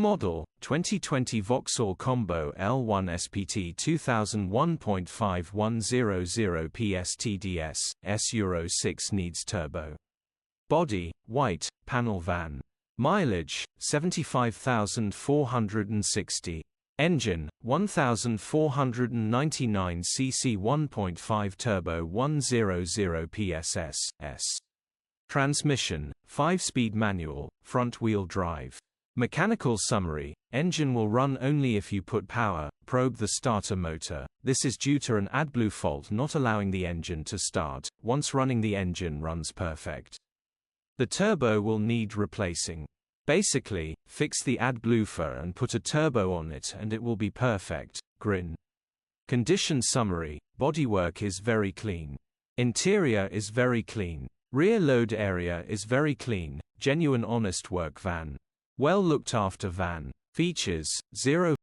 Model, 2020 Vauxhall Combo L1 SPT 2001.5100 PSTDS, S Euro 6 needs turbo. Body, white, panel van. Mileage, 75,460. Engine, 1,499 cc 1.5 turbo 100 PSS, S. Transmission, 5-speed manual, front-wheel drive. Mechanical summary: engine will run only if you put power, probe the starter motor. This is due to an Adblue fault not allowing the engine to start. Once running, the engine runs perfect. The turbo will need replacing. Basically, fix the Adblue fur and put a turbo on it and it will be perfect. Grin. Condition summary: bodywork is very clean. Interior is very clean. Rear load area is very clean. Genuine honest work van. Well looked after van. Features: 0